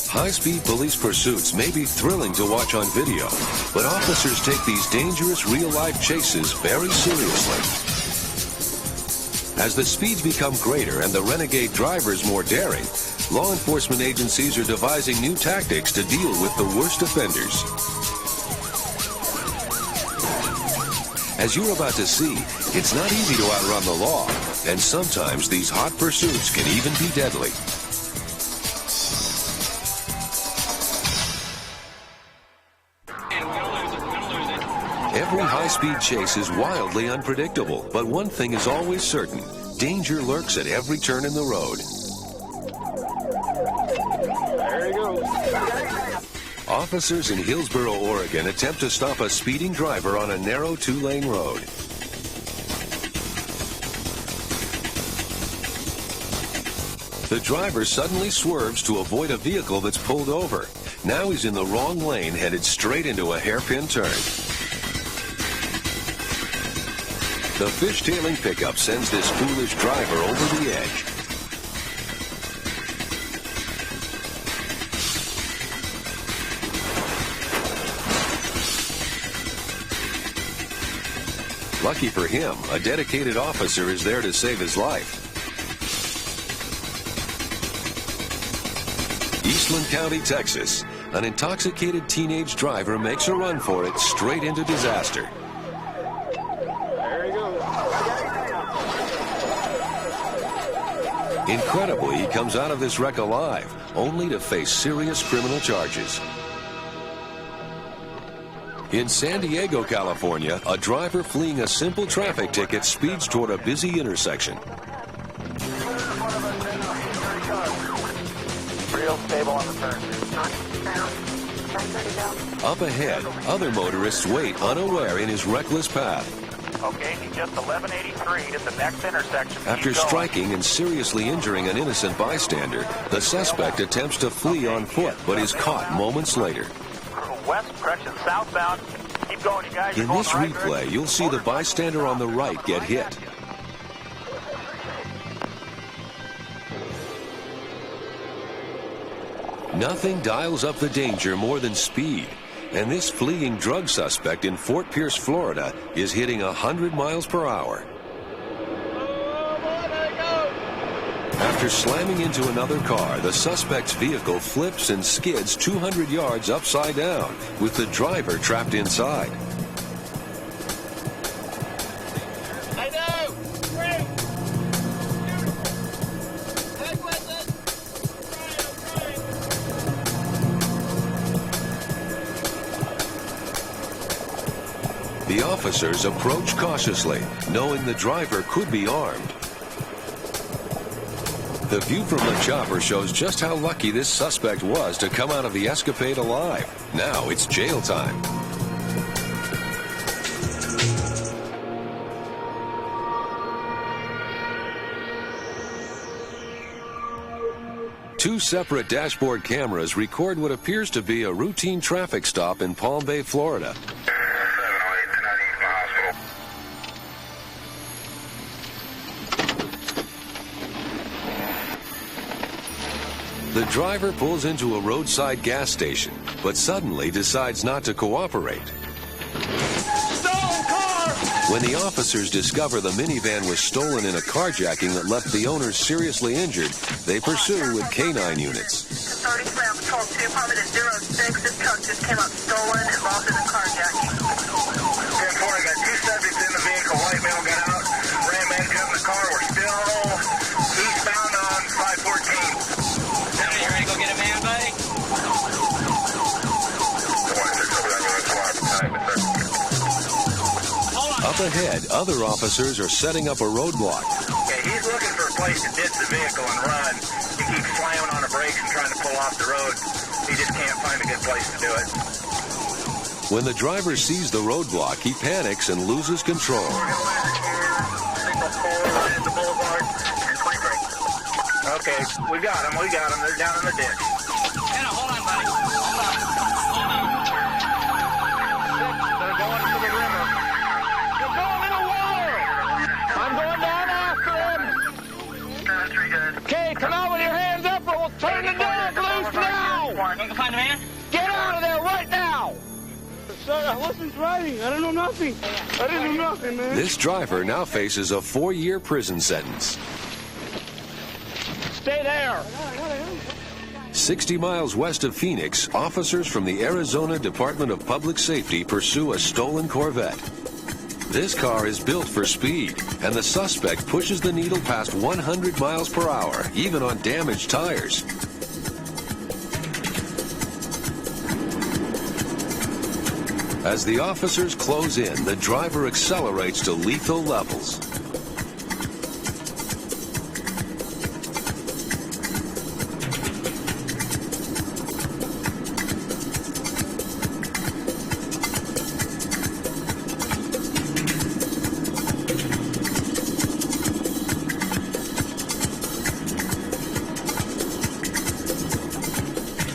High-speed police pursuits may be thrilling to watch on video, but officers take these dangerous real-life chases very seriously. As the speeds become greater and the renegade drivers more daring, law enforcement agencies are devising new tactics to deal with the worst offenders. As you're about to see, it's not easy to outrun the law, and sometimes these hot pursuits can even be deadly. Every high-speed chase is wildly unpredictable, but one thing is always certain: danger lurks at every turn in the road. There you go. Officers in Hillsboro, Oregon attempt to stop a speeding driver on a narrow two-lane road. The driver suddenly swerves to avoid a vehicle that's pulled over. Now he's in the wrong lane, headed straight into a hairpin turn. The fishtailing pickup sends this foolish driver over the edge. Lucky for him, a dedicated officer is there to save his life. Eastland County, Texas. An intoxicated teenage driver makes a run for it straight into disaster. Incredibly, he comes out of this wreck alive, only to face serious criminal charges. In San Diego, California, a driver fleeing a simple traffic ticket speeds toward a busy intersection. Real stable on the turn. Up ahead, other motorists wait unaware in his reckless path. Okay, he's just 1183 at the next intersection. After striking and seriously injuring an innocent bystander, the suspect attempts to flee on foot, but is caught moments later. West, correction, southbound. Keep going, you guys. In this replay, you'll see the bystander on the right get hit. Nothing dials up the danger more than speed, and this fleeing drug suspect in Fort Pierce, Florida, is hitting 100 miles per hour. After slamming into another car, the suspect's vehicle flips and skids 200 yards upside down, with the driver trapped inside. I know! Great! The officers approach cautiously, knowing the driver could be armed. The view from the chopper shows just how lucky this suspect was to come out of the escapade alive. Now it's jail time. Two separate dashboard cameras record what appears to be a routine traffic stop in Palm Bay, Florida. The driver pulls into a roadside gas station, but suddenly decides not to cooperate. Stolen car! When the officers discover the minivan was stolen in a carjacking that left the owners seriously injured, they pursue with canine units. 30 Slam Patrol 2, Prominent 06. This truck just came up stolen, involved in a carjacking. 10-4, got two subjects in the vehicle. White male got out, ran back up in the car. We're still eastbound on 514. You ready to go get a man, buddy? Up ahead, other officers are setting up a roadblock. Okay, he's looking for a place to ditch the vehicle and run. He keeps slamming on the brakes and trying to pull off the road. He just can't find a good place to do it. When the driver sees the roadblock, he panics and loses control. Okay, we got them. They're down in the ditch. Anna, hold on, buddy. Hold on. They're going to the river. You're going in the water! I'm going down after him! That's pretty good. Okay, come out with your hands up or we'll turn the dog loose now! sir. I wasn't driving. I don't know nothing. I didn't know nothing, man. This driver now faces a 4-year prison sentence. Stay there. 60 miles west of Phoenix, officers from the Arizona Department of Public Safety pursue a stolen Corvette. This car is built for speed, and the suspect pushes the needle past 100 miles per hour, even on damaged tires. As the officers close in, the driver accelerates to lethal levels.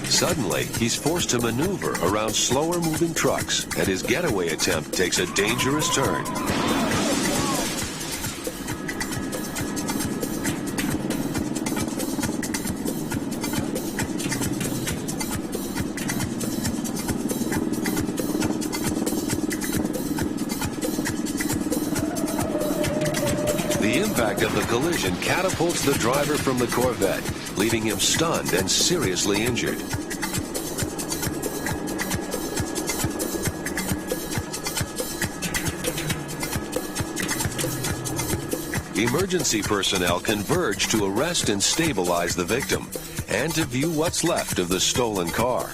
Suddenly, he's forced to maneuver around slower-moving trucks, and his getaway attempt takes a dangerous turn. The impact of the collision catapults the driver from the Corvette, leaving him stunned and seriously injured. Emergency personnel converge to arrest and stabilize the victim, and to view what's left of the stolen car.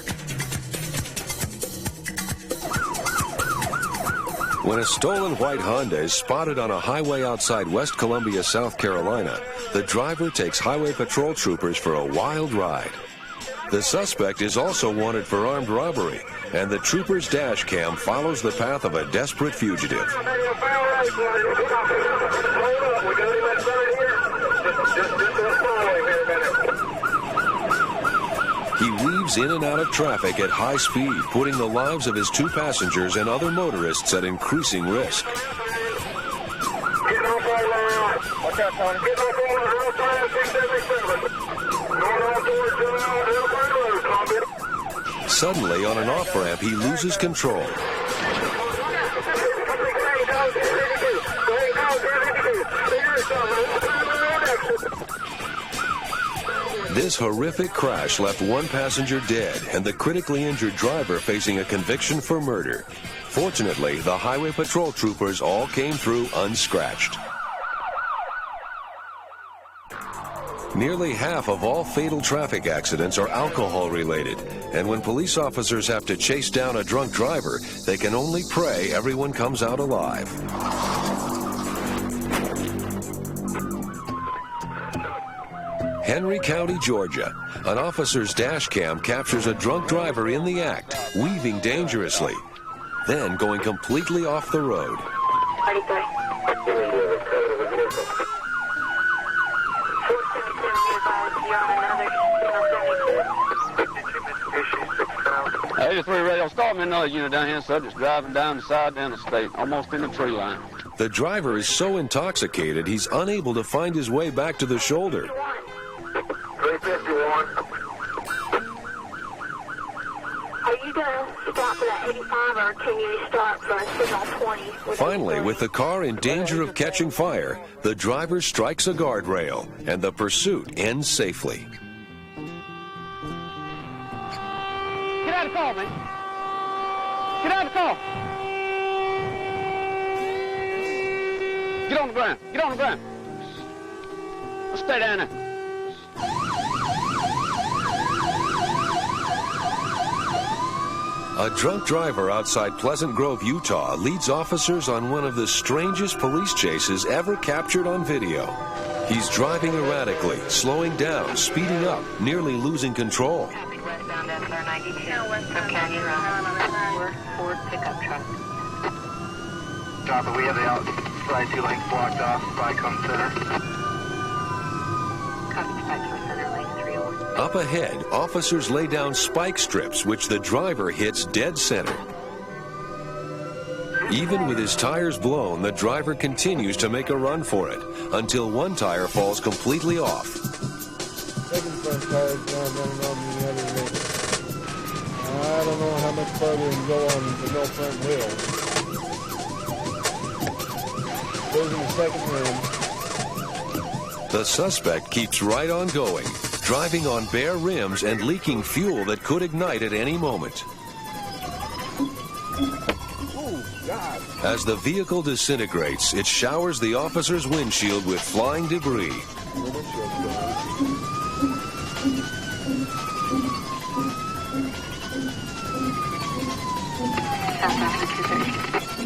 When a stolen white Honda is spotted on a highway outside West Columbia, South Carolina, the driver takes highway patrol troopers for a wild ride. The suspect is also wanted for armed robbery, and the trooper's dash cam follows the path of a desperate fugitive. He weaves in and out of traffic at high speed, putting the lives of his 2 passengers and other motorists at increasing risk. Suddenly, on an off-ramp, he loses control. This horrific crash left 1 passenger dead and the critically injured driver facing a conviction for murder. Fortunately, the highway patrol troopers all came through unscratched. Nearly half of all fatal traffic accidents are alcohol-related, and when police officers have to chase down a drunk driver, they can only pray everyone comes out alive. Henry County, Georgia. An officer's dash cam captures a drunk driver in the act, weaving dangerously, then going completely off the road. Hey, 83 radio, start me another unit down here, subject's driving down the side down the state, almost in the tree line. The driver is so intoxicated he's unable to find his way back to the shoulder. 351. Are you going to stop for that 85 or can you start for a signal 20? Finally, with the car in danger of catching fire, the driver strikes a guardrail, and the pursuit ends safely. Get out of the car, man. Get out of the car. Get on the ground. Get on the ground. Let's stay down there. A drunk driver outside Pleasant Grove, Utah, leads officers on one of the strangest police chases ever captured on video. He's driving erratically, slowing down, speeding up, nearly losing control. Westbound SR 92 from Canyon Road. Ford pickup truck. Copy, we have the outside 2 lanes blocked off by Come Center. Copy, dispatch from Center Lane 301. Up ahead, officers lay down spike strips, which the driver hits dead center. Even with his tires blown, the driver continues to make a run for it, until one tire falls completely off. I don't know how much further we can go on the no front wheel. Losing the second room. The suspect keeps right on going, driving on bare rims and leaking fuel that could ignite at any moment. Oh, God. As the vehicle disintegrates, it showers the officer's windshield with flying debris.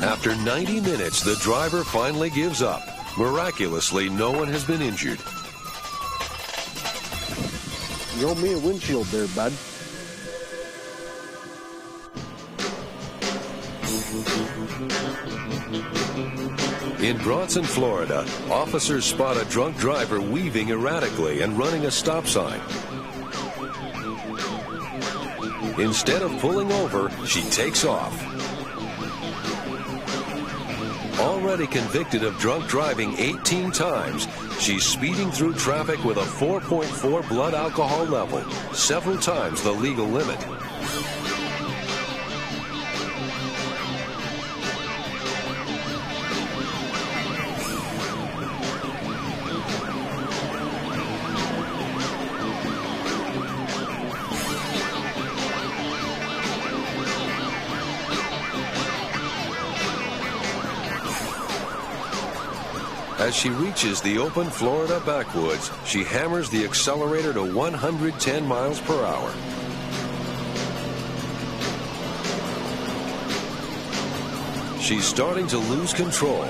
After 90 minutes, the driver finally gives up. Miraculously, no one has been injured. You owe me a windshield there, bud. In Bronson, Florida, officers spot a drunk driver weaving erratically and running a stop sign. Instead of pulling over, she takes off. Already convicted of drunk driving 18 times, she's speeding through traffic with a 4.4 blood alcohol level, several times the legal limit. As she reaches the open Florida backwoods, she hammers the accelerator to 110 miles per hour. She's starting to lose control.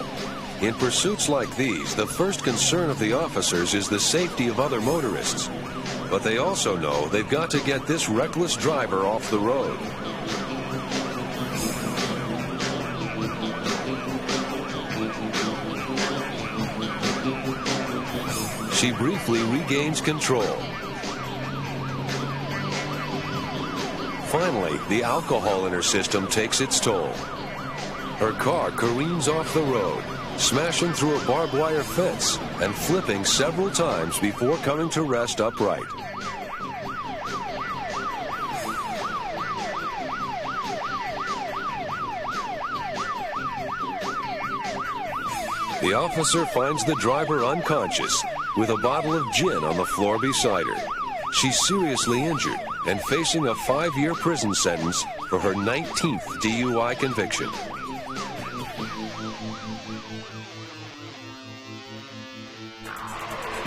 In pursuits like these, the first concern of the officers is the safety of other motorists. But they also know they've got to get this reckless driver off the road. She briefly regains control. Finally, the alcohol in her system takes its toll. Her car careens off the road, smashing through a barbed wire fence and flipping several times before coming to rest upright. The officer finds the driver unconscious with a bottle of gin on the floor beside her. She's seriously injured and facing a 5-year prison sentence for her 19th DUI conviction.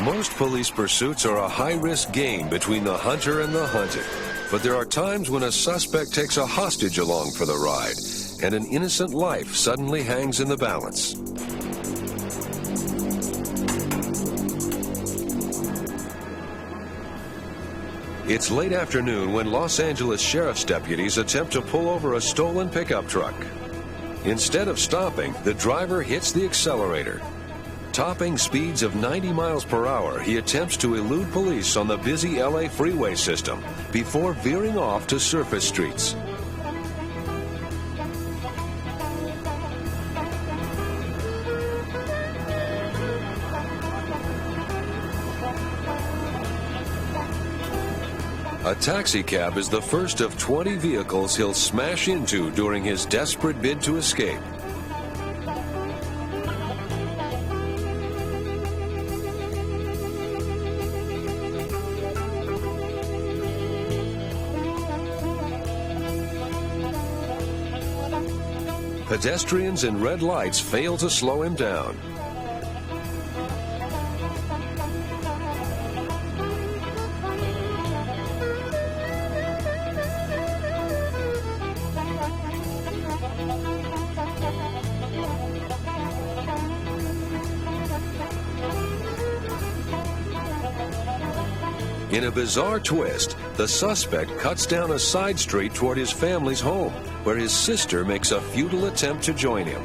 Most police pursuits are a high-risk game between the hunter and the hunted. But there are times when a suspect takes a hostage along for the ride, and an innocent life suddenly hangs in the balance. It's late afternoon when Los Angeles sheriff's deputies attempt to pull over a stolen pickup truck. Instead of stopping, the driver hits the accelerator. Topping speeds of 90 miles per hour, he attempts to elude police on the busy LA freeway system before veering off to surface streets. A taxicab is the first of 20 vehicles he'll smash into during his desperate bid to escape. Pedestrians and red lights fail to slow him down. In a bizarre twist, the suspect cuts down a side street toward his family's home, where his sister makes a futile attempt to join him.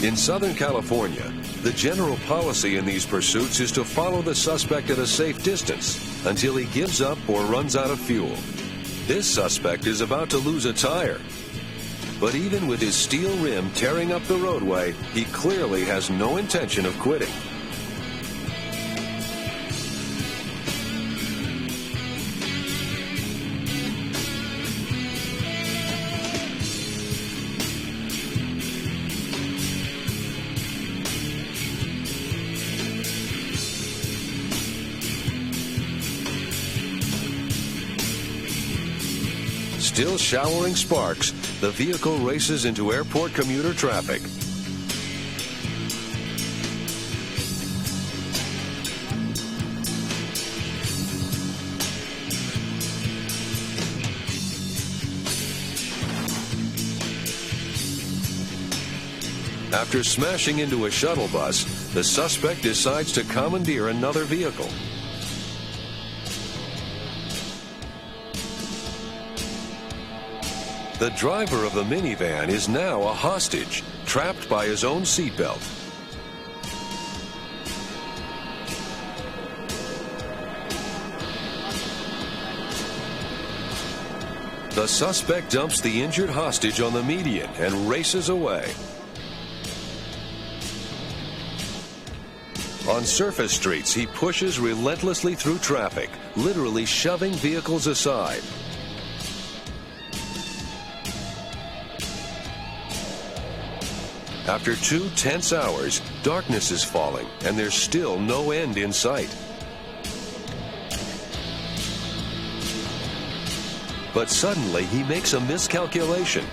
In Southern California, the general policy in these pursuits is to follow the suspect at a safe distance until he gives up or runs out of fuel. This suspect is about to lose a tire. But even with his steel rim tearing up the roadway, he clearly has no intention of quitting. Still showering sparks, the vehicle races into airport commuter traffic. After smashing into a shuttle bus, the suspect decides to commandeer another vehicle. The driver of the minivan is now a hostage, trapped by his own seatbelt. The suspect dumps the injured hostage on the median and races away. On surface streets, he pushes relentlessly through traffic, literally shoving vehicles aside. After 2 tense hours, darkness is falling, and there's still no end in sight. But suddenly, he makes a miscalculation.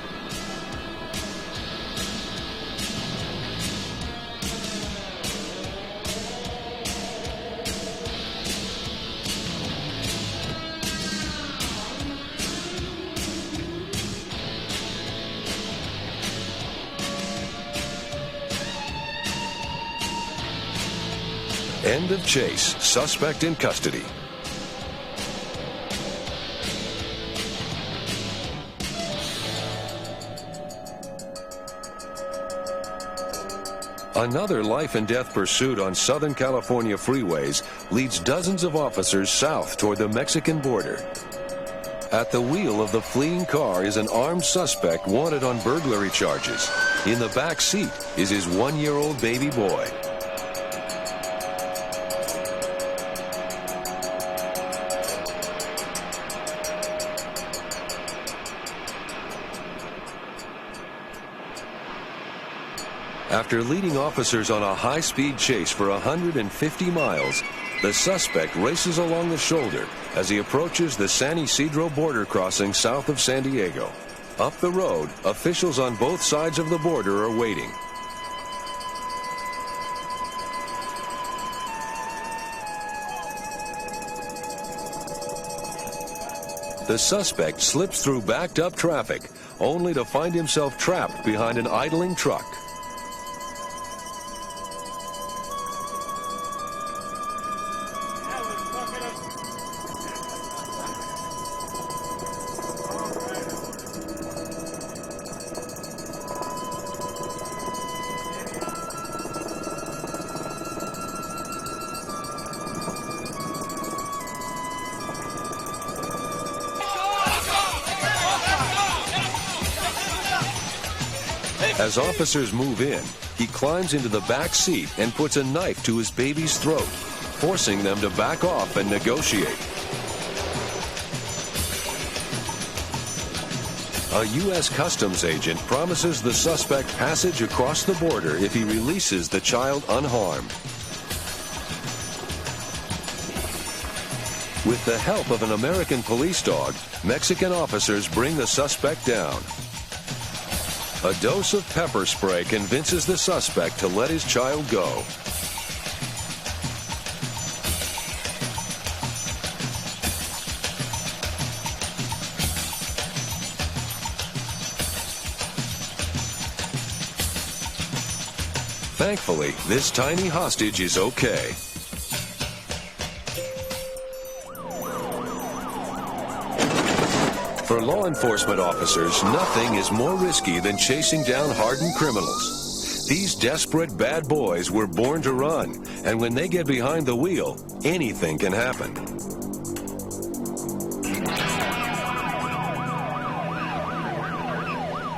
End of chase. Suspect in custody. Another life-and-death pursuit on Southern California freeways leads dozens of officers south toward the Mexican border. At the wheel of the fleeing car is an armed suspect wanted on burglary charges. In the back seat is his 1-year-old baby boy. After leading officers on a high-speed chase for 150 miles, the suspect races along the shoulder as he approaches the San Isidro border crossing south of San Diego. Up the road, officials on both sides of the border are waiting. The suspect slips through backed-up traffic, only to find himself trapped behind an idling truck. As officers move in, he climbs into the back seat and puts a knife to his baby's throat, forcing them to back off and negotiate. A U.S. Customs agent promises the suspect passage across the border if he releases the child unharmed. With the help of an American police dog, Mexican officers bring the suspect down. A dose of pepper spray convinces the suspect to let his child go. Thankfully, this tiny hostage is okay. For law enforcement officers, nothing is more risky than chasing down hardened criminals. These desperate bad boys were born to run, and when they get behind the wheel, anything can happen.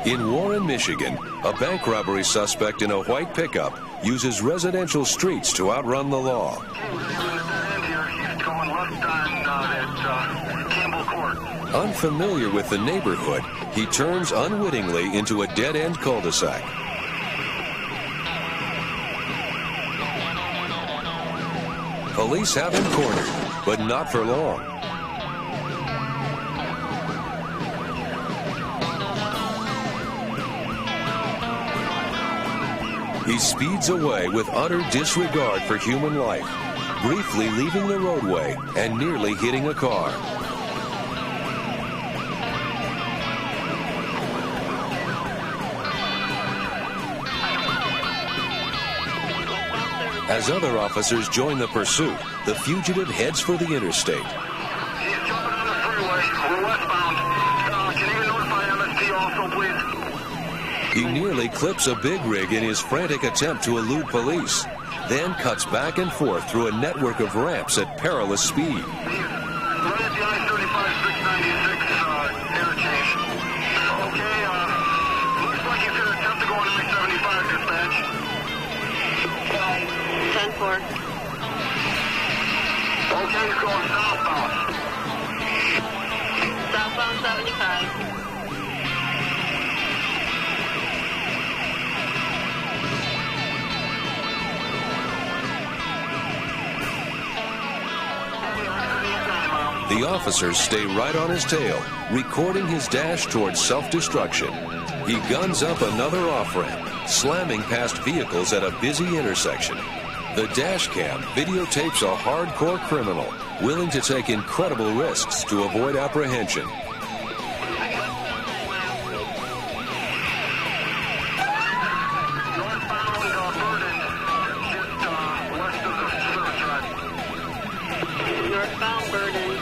In Warren, Michigan, a bank robbery suspect in a white pickup uses residential streets to outrun the law. Unfamiliar with the neighborhood, he turns unwittingly into a dead-end cul-de-sac. Police have him cornered, but not for long. He speeds away with utter disregard for human life, briefly leaving the roadway and nearly hitting a car. As other officers join the pursuit, the fugitive heads for the interstate. He's jumping on the freeway. We're westbound. Can you notify MSP also, please? He nearly clips a big rig in his frantic attempt to elude police, then cuts back and forth through a network of ramps at perilous speed. Right at the I-35 696 interchange. Okay, looks like he's going to attempt to go on I-75, dispatch. 10-4. Okay, he's going southbound. Southbound 75. The officers stay right on his tail, recording his dash towards self-destruction. He guns up another off-ramp, slamming past vehicles at a busy intersection. The dash cam videotapes a hardcore criminal willing to take incredible risks to avoid apprehension. Northbound Burden.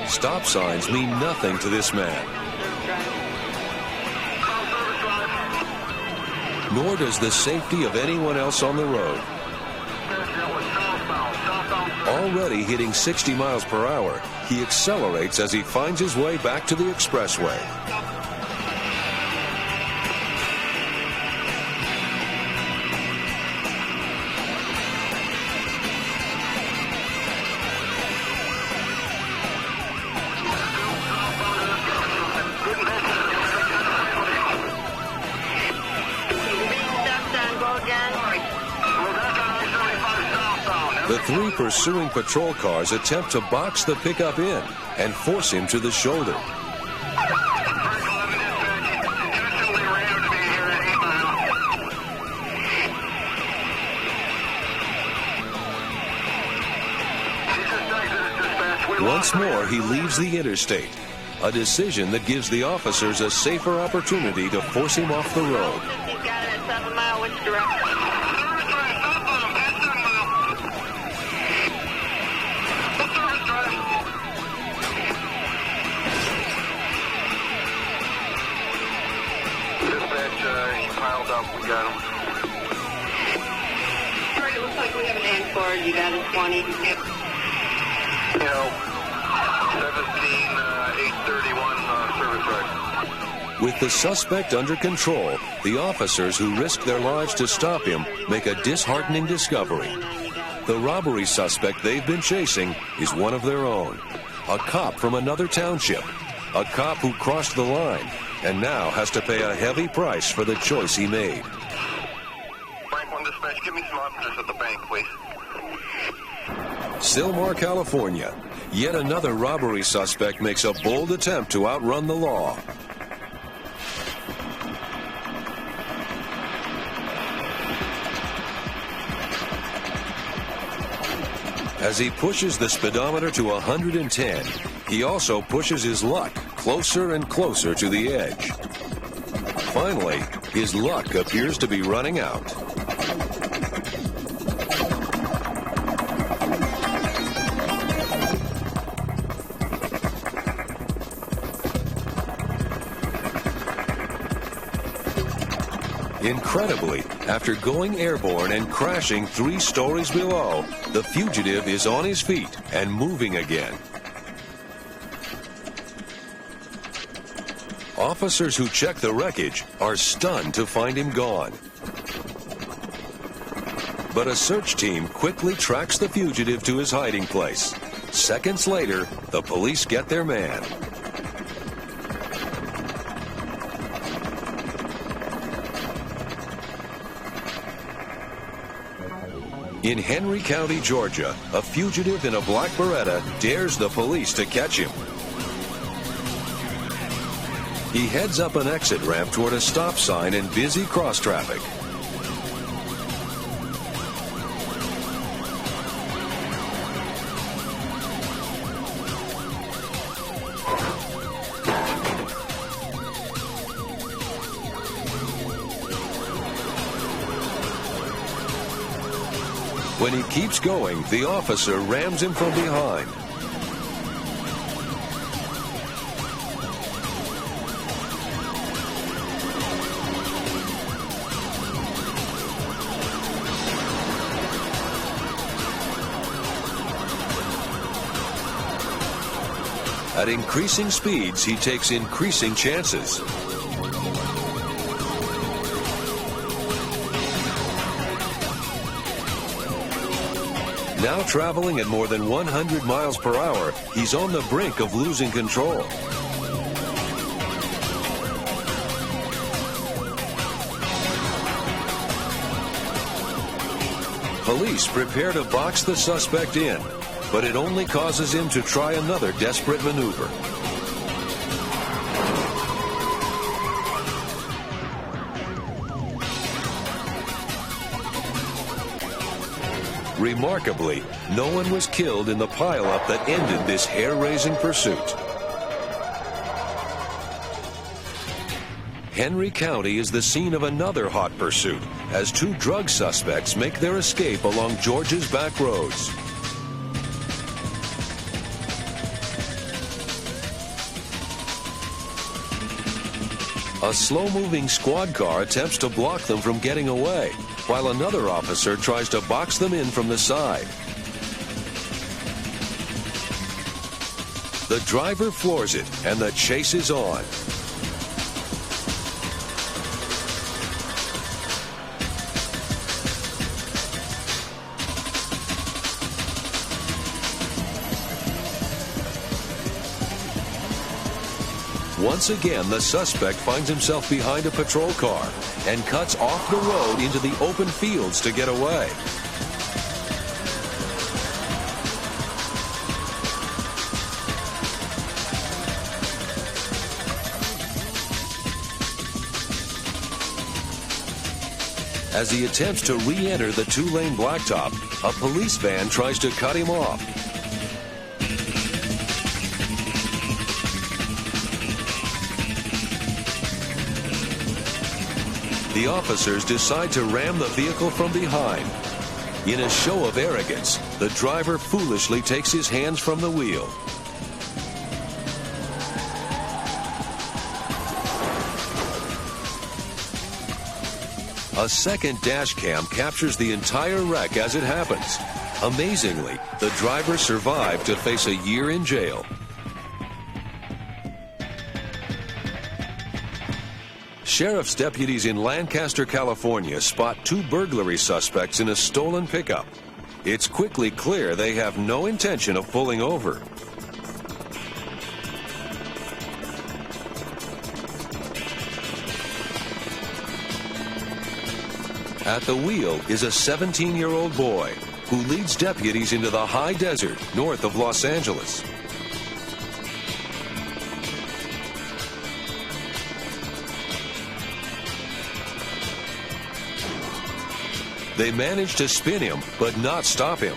Stop signs mean nothing to this man. Nor does the safety of anyone else on the road. Already hitting 60 miles per hour, he accelerates as he finds his way back to the expressway. The three pursuing patrol cars attempt to box the pickup in and force him to the shoulder. Once more, he leaves the interstate, a decision that gives the officers a safer opportunity to force him off the road. He's got it at 7 Mile, which direction? We got him. All right, it looks like we have an Anchor. You got a 20. Yep. 17, 831 service right. With the suspect under control, the officers who risk their lives to stop him make a disheartening discovery. The robbery suspect they've been chasing is one of their own, a cop from another township, a cop who crossed the line and now has to pay a heavy price for the choice he made. Frank 1 dispatch, give me some officers at the bank, please. Sylmar, California. Yet another robbery suspect makes a bold attempt to outrun the law. As he pushes the speedometer to 110, he also pushes his luck closer and closer to the edge. Finally, his luck appears to be running out. Incredibly, after going airborne and crashing 3 stories below, the fugitive is on his feet and moving again. Officers who check the wreckage are stunned to find him gone. But a search team quickly tracks the fugitive to his hiding place. Seconds later, the police get their man. In Henry County, Georgia, a fugitive in a black Beretta dares the police to catch him. He heads up an exit ramp toward a stop sign and busy cross traffic. When he keeps going, the officer rams him from behind. At increasing speeds, he takes increasing chances. Now traveling at more than 100 miles per hour, he's on the brink of losing control. Police prepare to box the suspect in, but it only causes him to try another desperate maneuver. Remarkably, no one was killed in the pileup that ended this hair-raising pursuit. Henry County is the scene of another hot pursuit as 2 drug suspects make their escape along Georgia's back roads. A slow-moving squad car attempts to block them from getting away, while another officer tries to box them in from the side. The driver floors it, and the chase is on. Once again, the suspect finds himself behind a patrol car and cuts off the road into the open fields to get away. As he attempts to re-enter the 2-lane blacktop, a police van tries to cut him off. The officers decide to ram the vehicle from behind. In a show of arrogance, the driver foolishly takes his hands from the wheel. A second dash cam captures the entire wreck as it happens. Amazingly, the driver survived to face a year in jail. Sheriff's deputies in Lancaster, California spot 2 burglary suspects in a stolen pickup. It's quickly clear they have no intention of pulling over. At the wheel is a 17-year-old boy who leads deputies into the high desert north of Los Angeles. They manage to spin him, but not stop him.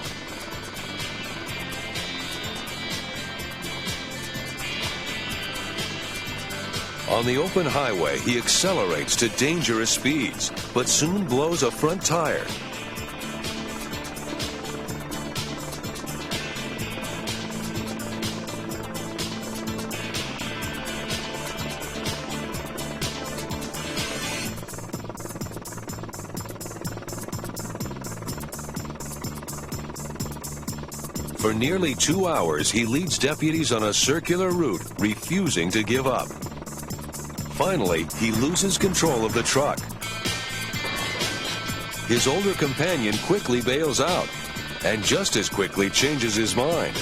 On the open highway, he accelerates to dangerous speeds, but soon blows a front tire. For nearly 2 hours, he leads deputies on a circular route, refusing to give up. Finally, he loses control of the truck. His older companion quickly bails out, and just as quickly changes his mind.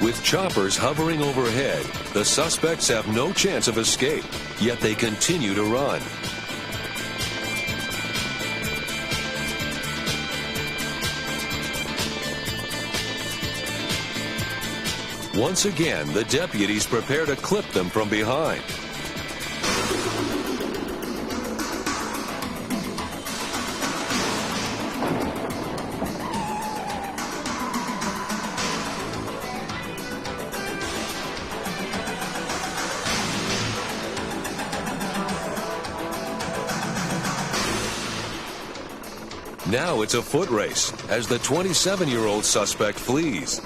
With choppers hovering overhead, the suspects have no chance of escape, yet they continue to run. Once again, the deputies prepare to clip them from behind. Now it's a foot race as the 27-year-old suspect flees.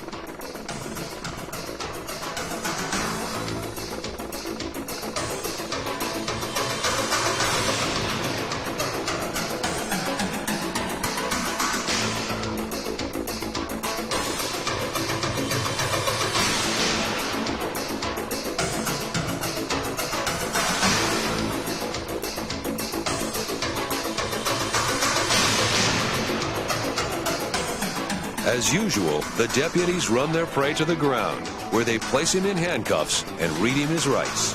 As usual, the deputies run their prey to the ground, where they place him in handcuffs and read him his rights.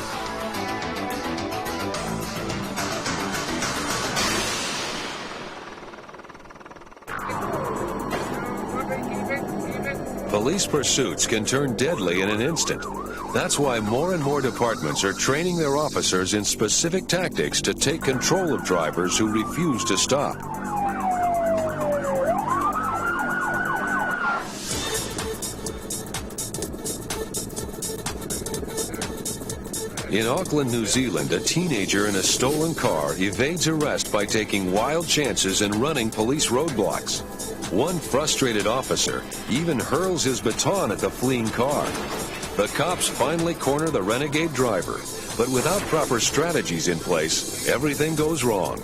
Police pursuits can turn deadly in an instant. That's why more and more departments are training their officers in specific tactics to take control of drivers who refuse to stop. In Auckland, New Zealand, a teenager in a stolen car evades arrest by taking wild chances and running police roadblocks. One frustrated officer even hurls his baton at the fleeing car. The cops finally corner the renegade driver, but without proper strategies in place, everything goes wrong.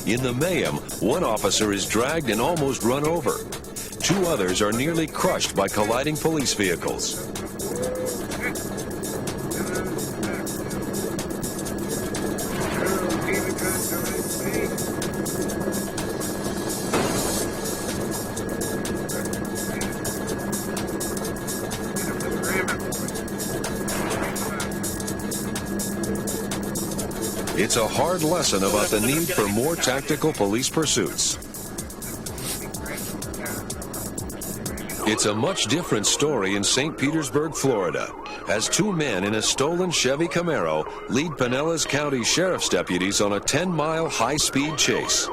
In the mayhem, one officer is dragged and almost run over. 2 others are nearly crushed by colliding police vehicles. It's a hard lesson about the need for more tactical police pursuits. It's a much different story in St. Petersburg, Florida, as 2 men in a stolen Chevy Camaro lead Pinellas County Sheriff's deputies on a 10-mile high-speed chase.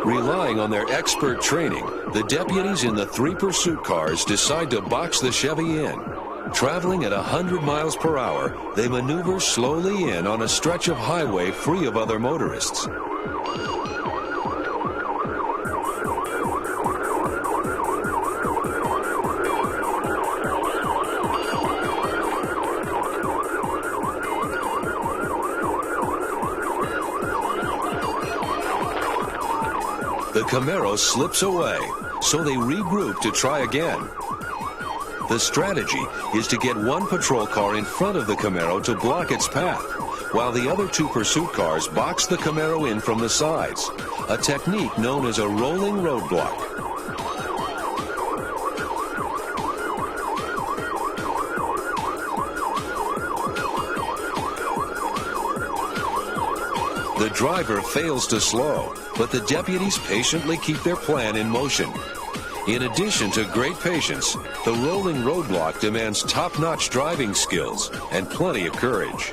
Relying on their expert training, the deputies in the 3 pursuit cars decide to box the Chevy in. Traveling at 100 miles per hour, they maneuver slowly in on a stretch of highway free of other motorists. The Camaro slips away, so they regroup to try again. The strategy is to get one patrol car in front of the Camaro to block its path, while the other 2 pursuit cars box the Camaro in from the sides, a technique known as a rolling roadblock. The driver fails to slow, but the deputies patiently keep their plan in motion. In addition to great patience, the rolling roadblock demands top-notch driving skills and plenty of courage.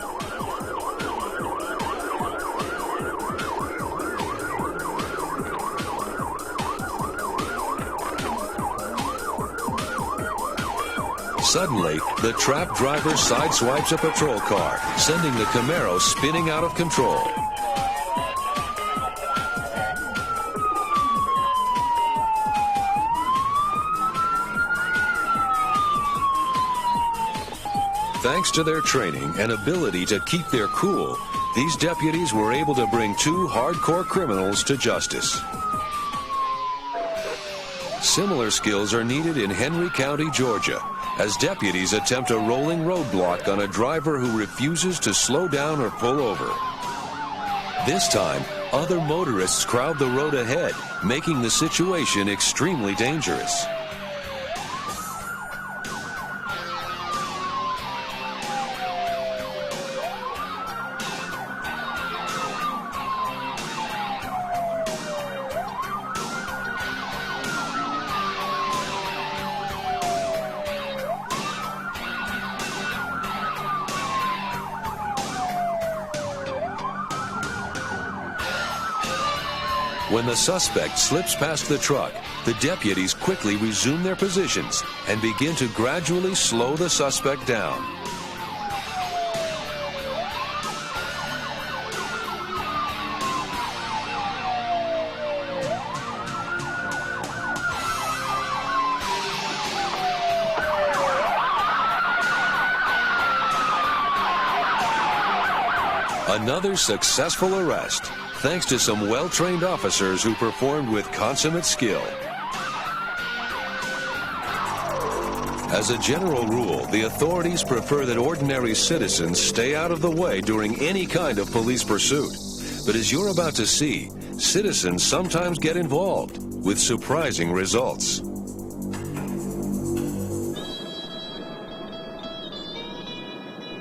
Suddenly, the trapped driver sideswipes a patrol car, sending the Camaro spinning out of control. Thanks to their training and ability to keep their cool, these deputies were able to bring 2 hardcore criminals to justice. Similar skills are needed in Henry County, Georgia, as deputies attempt a rolling roadblock on a driver who refuses to slow down or pull over. This time, other motorists crowd the road ahead, making the situation extremely dangerous. When the suspect slips past the truck, the deputies quickly resume their positions and begin to gradually slow the suspect down. Another successful arrest, thanks to some well-trained officers who performed with consummate skill. As a general rule, the authorities prefer that ordinary citizens stay out of the way during any kind of police pursuit. But as you're about to see, citizens sometimes get involved with surprising results.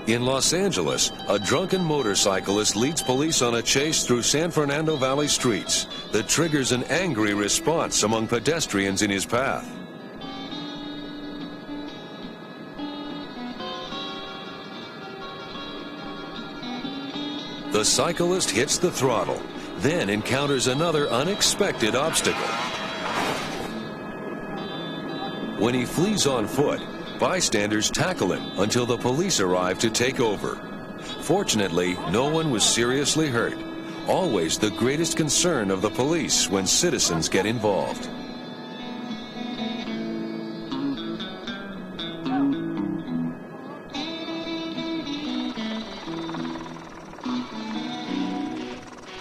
In Los Angeles, a drunken motorcyclist leads police on a chase through San Fernando Valley streets that triggers an angry response among pedestrians in his path. The cyclist hits the throttle, then encounters another unexpected obstacle. When he flees on foot, bystanders tackle him until the police arrive to take over. Fortunately, no one was seriously hurt. Always the greatest concern of the police when citizens get involved.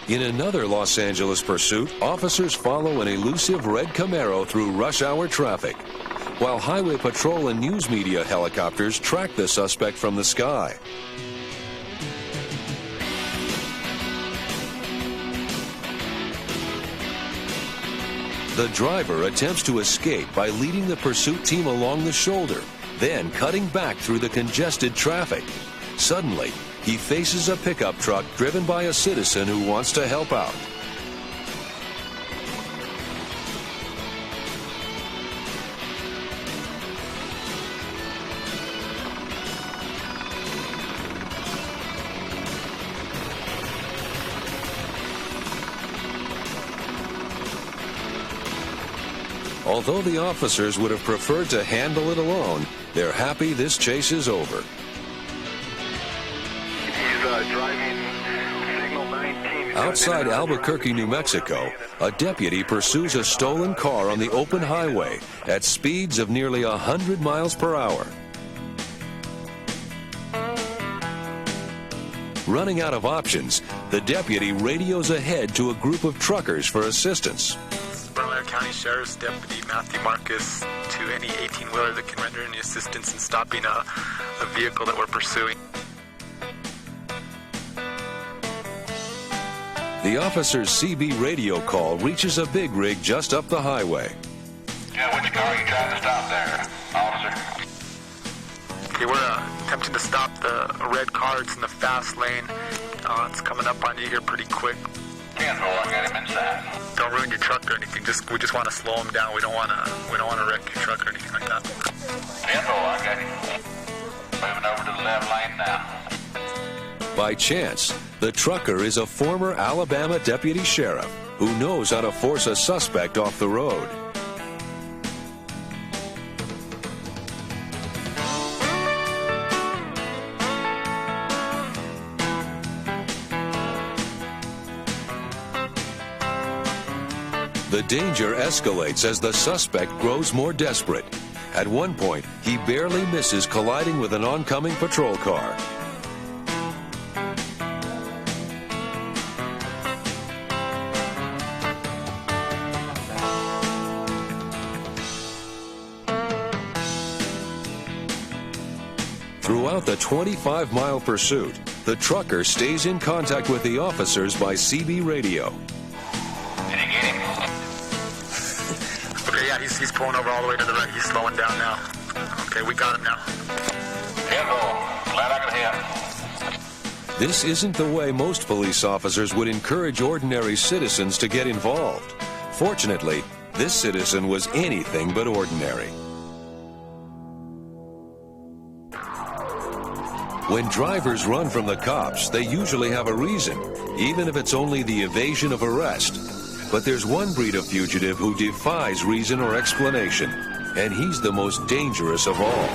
In another Los Angeles pursuit, officers follow an elusive red Camaro through rush hour traffic, while Highway Patrol and news media helicopters track the suspect from the sky. The driver attempts to escape by leading the pursuit team along the shoulder, then cutting back through the congested traffic. Suddenly, he faces a pickup truck driven by a citizen who wants to help out. Although the officers would have preferred to handle it alone, they're happy this chase is over. Outside Albuquerque, New Mexico, a deputy pursues a stolen car on the open highway at speeds of nearly 100 miles per hour. Running out of options, the deputy radios ahead to a group of truckers for assistance. Bernalillo County Sheriff's Deputy Matthew Marcus to any 18-wheeler that can render any assistance in stopping a vehicle that we're pursuing. The officer's CB radio call reaches a big rig just up the highway. Yeah, which car are you trying to stop there, officer? Okay, we're attempting to stop the red car. It's in the fast lane. It's coming up on you here pretty quick. 10-4, I got him inside. Don't ruin your truck or anything. We just want to slow him down. We don't want to wreck your truck or anything like that. 10-4, I got him. Moving over to the left lane now. By chance, the trucker is a former Alabama deputy sheriff who knows how to force a suspect off the road. The danger escalates as the suspect grows more desperate. At one point, he barely misses colliding with an oncoming patrol car. Throughout the 25-mile pursuit, the trucker stays in contact with the officers by CB radio. Did you get him? Okay, yeah, he's pulling over all the way to the right. He's slowing down now. Okay, we got him now. Careful. Glad I could hear. This isn't the way most police officers would encourage ordinary citizens to get involved. Fortunately, this citizen was anything but ordinary. When drivers run from the cops, they usually have a reason, even if it's only the evasion of arrest. But there's one breed of fugitive who defies reason or explanation, and he's the most dangerous of all.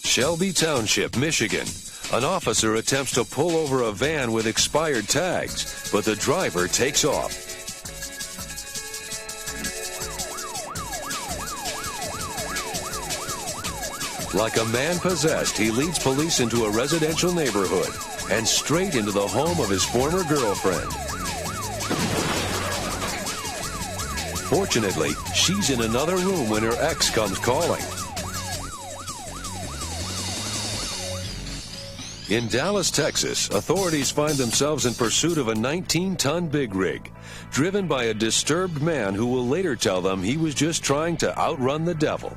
Shelby Township, Michigan. An officer attempts to pull over a van with expired tags, but the driver takes off. Like a man possessed, he leads police into a residential neighborhood and straight into the home of his former girlfriend. Fortunately, she's in another room when her ex comes calling. In Dallas, Texas, authorities find themselves in pursuit of a 19-ton big rig, driven by a disturbed man who will later tell them he was just trying to outrun the devil.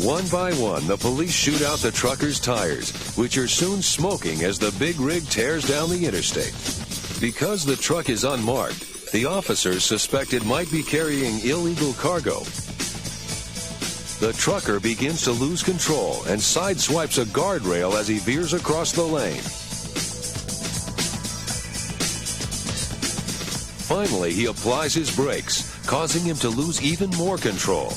One by one, the police shoot out the trucker's tires, which are soon smoking as the big rig tears down the interstate. Because the truck is unmarked, the officers suspect it might be carrying illegal cargo. The trucker begins to lose control and sideswipes a guardrail as he veers across the lane. Finally, he applies his brakes, causing him to lose even more control.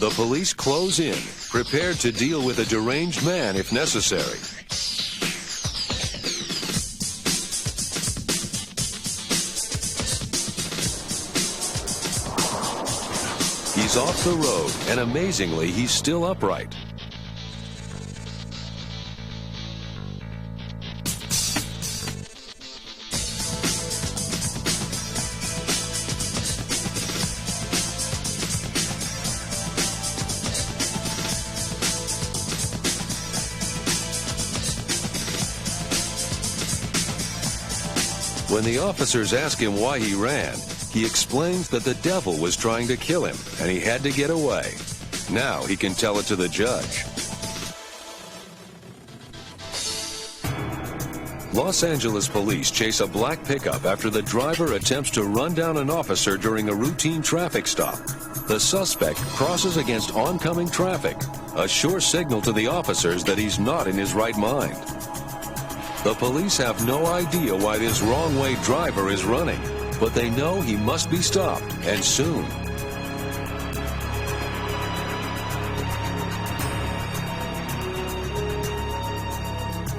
The police close in, prepared to deal with a deranged man if necessary. He's off the road, and amazingly, he's still upright. When the officers ask him why he ran, he explains that the devil was trying to kill him, and he had to get away. Now he can tell it to the judge. Los Angeles police chase a black pickup after the driver attempts to run down an officer during a routine traffic stop. The suspect crosses against oncoming traffic, a sure signal to the officers that he's not in his right mind. The police have no idea why this wrong-way driver is running, but they know he must be stopped, and soon.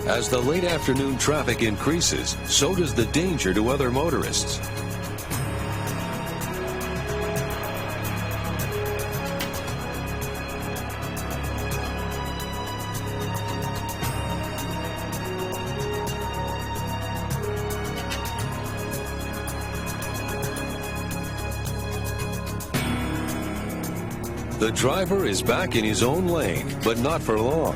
As the late afternoon traffic increases, so does the danger to other motorists. The driver is back in his own lane, but not for long.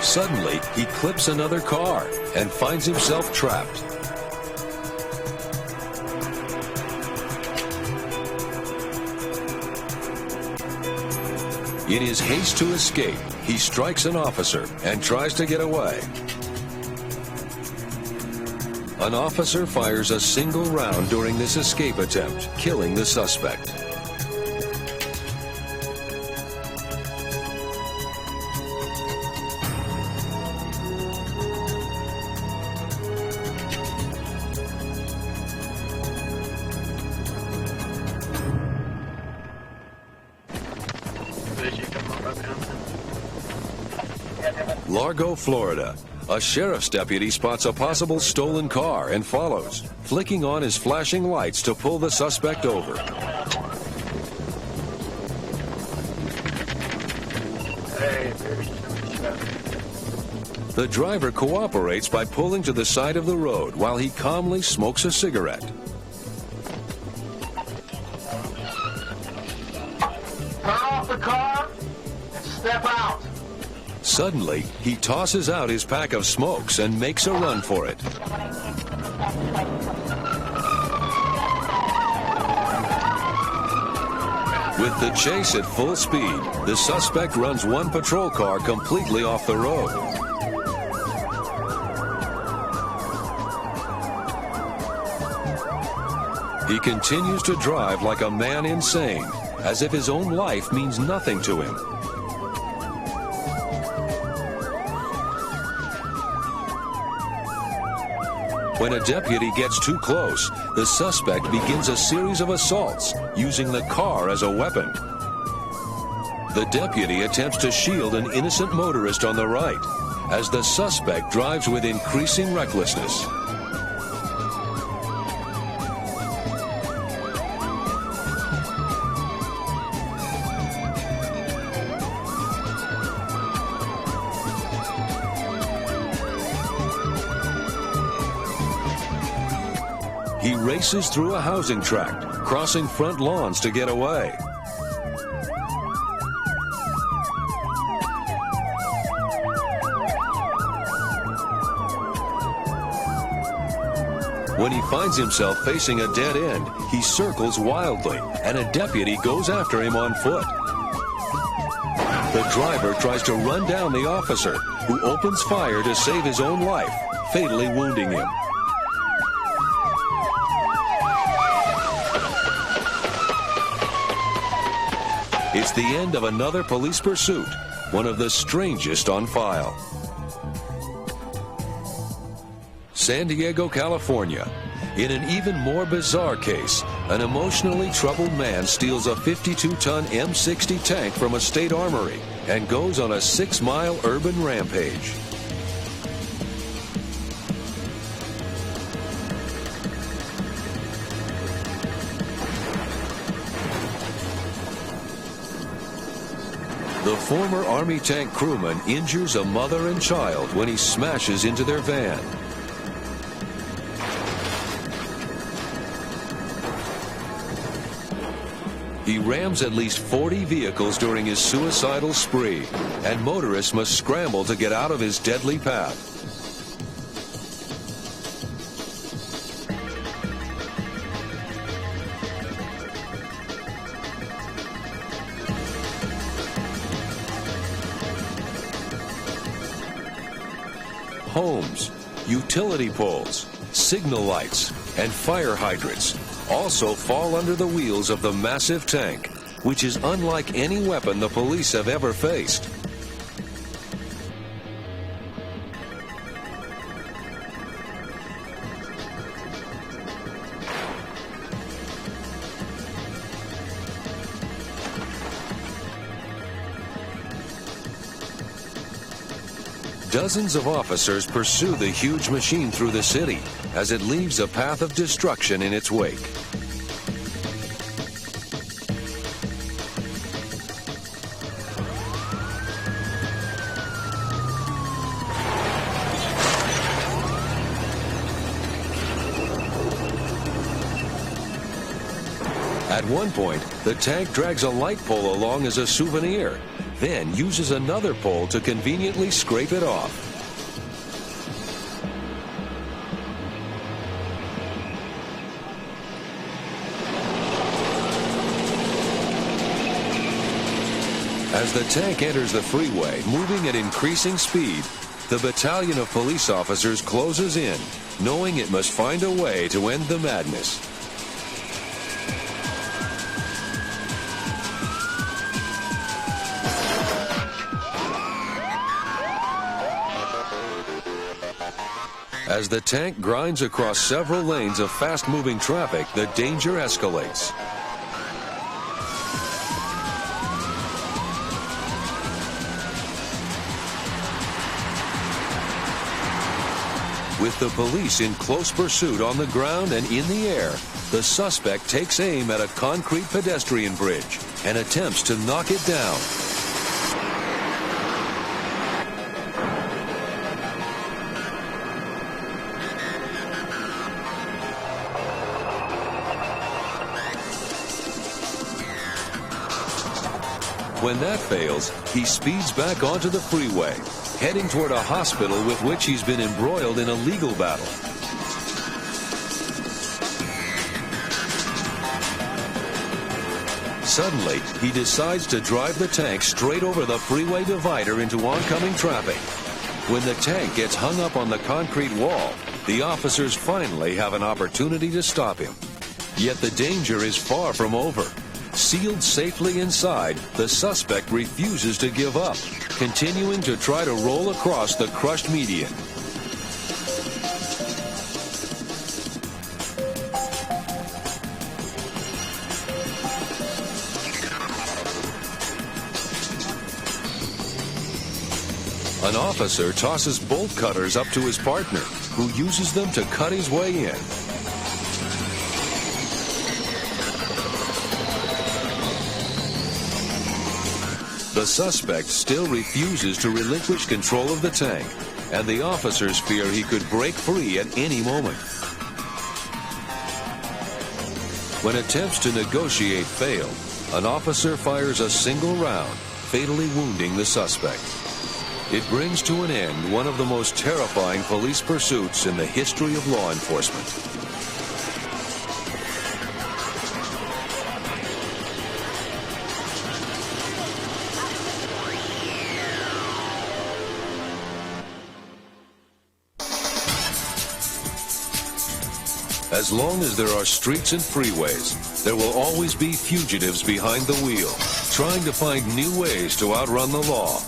Suddenly, he clips another car and finds himself trapped. In his haste to escape, he strikes an officer and tries to get away. An officer fires a single round during this escape attempt, killing the suspect. Largo, Florida. A sheriff's deputy spots a possible stolen car and follows, flicking on his flashing lights to pull the suspect over. The driver cooperates by pulling to the side of the road while he calmly smokes a cigarette. Turn off the car and step out. Suddenly, he tosses out his pack of smokes and makes a run for it. With the chase at full speed, the suspect runs one patrol car completely off the road. He continues to drive like a man insane, as if his own life means nothing to him. When a deputy gets too close, the suspect begins a series of assaults, using the car as a weapon. The deputy attempts to shield an innocent motorist on the right, as the suspect drives with increasing recklessness. He races through a housing tract, crossing front lawns to get away. When he finds himself facing a dead end, he circles wildly, and a deputy goes after him on foot. The driver tries to run down the officer, who opens fire to save his own life, fatally wounding him. It's the end of another police pursuit, one of the strangest on file. San Diego, California. In an even more bizarre case, an emotionally troubled man steals a 52-ton M60 tank from a state armory and goes on a 6-mile urban rampage. The former Army tank crewman injures a mother and child when he smashes into their van. He rams at least 40 vehicles during his suicidal spree, and motorists must scramble to get out of his deadly path. Homes, utility poles, signal lights, and fire hydrants also fall under the wheels of the massive tank, which is unlike any weapon the police have ever faced. Dozens of officers pursue the huge machine through the city as it leaves a path of destruction in its wake. At one point, the tank drags a light pole along as a souvenir, then uses another pole to conveniently scrape it off. As the tank enters the freeway, moving at increasing speed, the battalion of police officers closes in, knowing it must find a way to end the madness. As the tank grinds across several lanes of fast-moving traffic, the danger escalates. With the police in close pursuit on the ground and in the air, the suspect takes aim at a concrete pedestrian bridge and attempts to knock it down. When that fails, he speeds back onto the freeway, heading toward a hospital with which he's been embroiled in a legal battle. Suddenly, he decides to drive the tank straight over the freeway divider into oncoming traffic. When the tank gets hung up on the concrete wall, the officers finally have an opportunity to stop him. Yet the danger is far from over. Sealed safely inside, the suspect refuses to give up, continuing to try to roll across the crushed median. An officer tosses bolt cutters up to his partner, who uses them to cut his way in. The suspect still refuses to relinquish control of the tank, and the officers fear he could break free at any moment. When attempts to negotiate fail, an officer fires a single round, fatally wounding the suspect. It brings to an end one of the most terrifying police pursuits in the history of law enforcement. As long as there are streets and freeways, there will always be fugitives behind the wheel, trying to find new ways to outrun the law.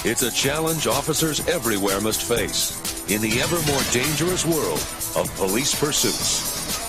It's a challenge officers everywhere must face in the ever more dangerous world of police pursuits.